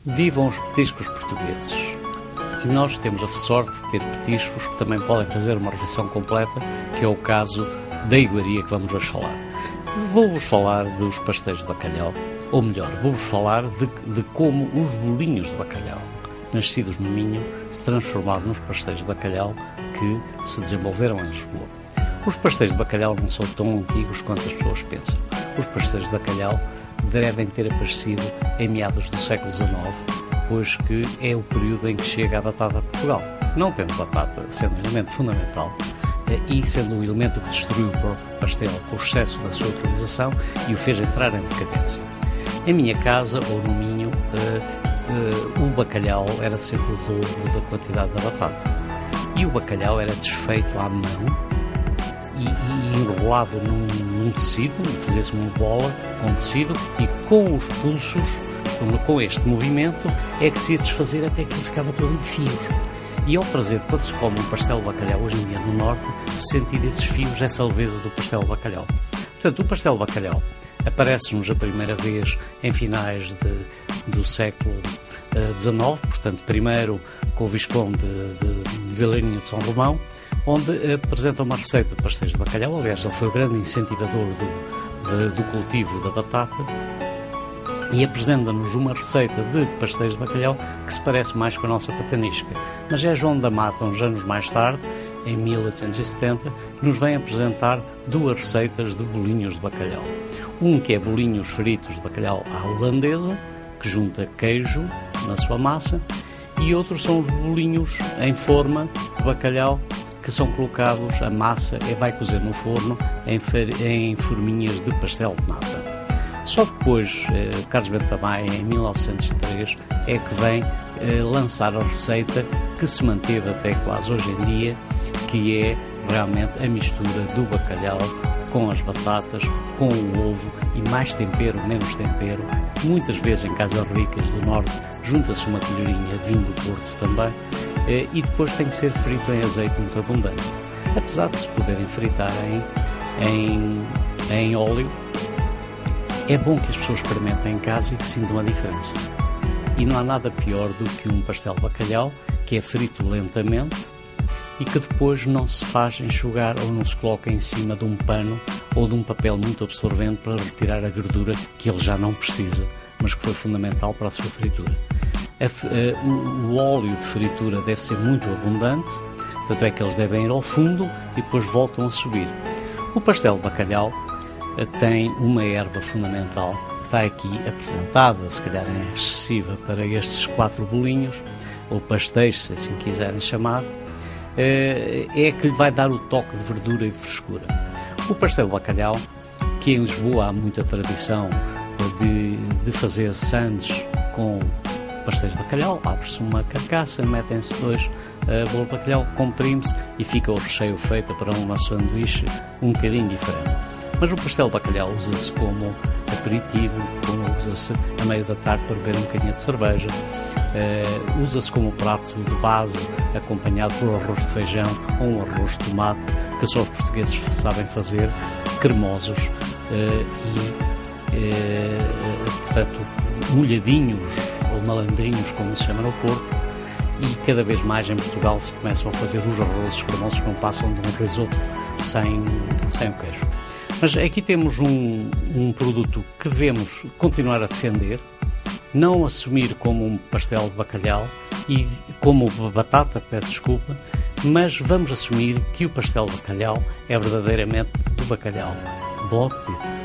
Vivam os petiscos portugueses. E nós temos a sorte de ter petiscos que também podem fazer uma refeição completa, que é o caso da iguaria que vamos hoje falar. Vou-vos falar dos pastéis de bacalhau, ou melhor, vou-vos falar de como os bolinhos de bacalhau, nascidos no Minho, se transformaram nos pastéis de bacalhau que se desenvolveram em Lisboa. Os pastéis de bacalhau não são tão antigos quanto as pessoas pensam. Os pastéis de bacalhau devem ter aparecido em meados do século XIX, pois que é o período em que chega a batata a Portugal. Não tendo batata sendo um elemento fundamental e sendo um elemento que destruiu o próprio pastel com o excesso da sua utilização e o fez entrar em decadência. Em minha casa, ou no Minho, o bacalhau era sempre o dobro da quantidade da batata. E o bacalhau era desfeito à mão e enrolado num tecido, fazia-se uma bola com tecido e com os pulsos, com este movimento, é que se ia desfazer até que ele ficava todo em fios. E é o prazer, quando se come um pastel de bacalhau hoje em dia no Norte, sentir esses fios, essa leveza do pastel de bacalhau. Portanto, o pastel de bacalhau aparece-nos a primeira vez em finais do século XIX, portanto, primeiro com o Visconde de Vilarinho de São Romão, onde apresenta uma receita de pastéis de bacalhau. Aliás, ele foi o grande incentivador do cultivo da batata e apresenta-nos uma receita de pastéis de bacalhau que se parece mais com a nossa patanisca. Mas é João da Mata, uns anos mais tarde, em 1870, que nos vem apresentar duas receitas de bolinhos de bacalhau. Um que é bolinhos fritos de bacalhau à holandesa, que junta queijo na sua massa, e outros são os bolinhos em forma de bacalhau, que são colocados, a massa vai cozer no forno em forminhas de pastel de nata. Só depois, Carlos Bento da Maia, em 1903, é que vem lançar a receita que se manteve até quase hoje em dia, que é realmente a mistura do bacalhau com as batatas, com o ovo e mais tempero, menos tempero. Muitas vezes em casas ricas do Norte junta-se uma colherinha de vinho do Porto também, e depois tem que ser frito em azeite muito abundante. Apesar de se poderem fritar em óleo, é bom que as pessoas experimentem em casa e que sintam a diferença. E não há nada pior do que um pastel de bacalhau que é frito lentamente e que depois não se faz enxugar ou não se coloca em cima de um pano ou de um papel muito absorvente para retirar a gordura que ele já não precisa, mas que foi fundamental para a sua fritura. O óleo de fritura deve ser muito abundante, tanto é que eles devem ir ao fundo e depois voltam a subir. O pastel de bacalhau tem uma erva fundamental que está aqui apresentada, se calhar é excessiva para estes 4 bolinhos, ou pastéis, se assim quiserem chamar, é que lhe vai dar o toque de verdura e de frescura. O pastel de bacalhau, que em Lisboa há muita tradição de fazer sandes com pastéis de bacalhau, abre-se uma carcaça, metem-se 2 bolos de bacalhau, comprime-se e fica o recheio feito para uma sanduíche um bocadinho diferente. Mas o pastel de bacalhau usa-se como aperitivo, usa-se a meio da tarde para beber um bocadinho de cerveja, usa-se como prato de base, acompanhado por um arroz de feijão ou um arroz de tomate, que só os portugueses sabem fazer, cremosos portanto, molhadinhos ou malandrinhos, como se chama no Porto, e cada vez mais em Portugal se começam a fazer os arrozes cremosos que não passam de um risoto sem o queijo. Mas aqui temos um produto que devemos continuar a defender, não assumir como um pastel de bacalhau e como batata, peço desculpa, mas vamos assumir que o pastel de bacalhau é verdadeiramente do bacalhau. Bom apetite!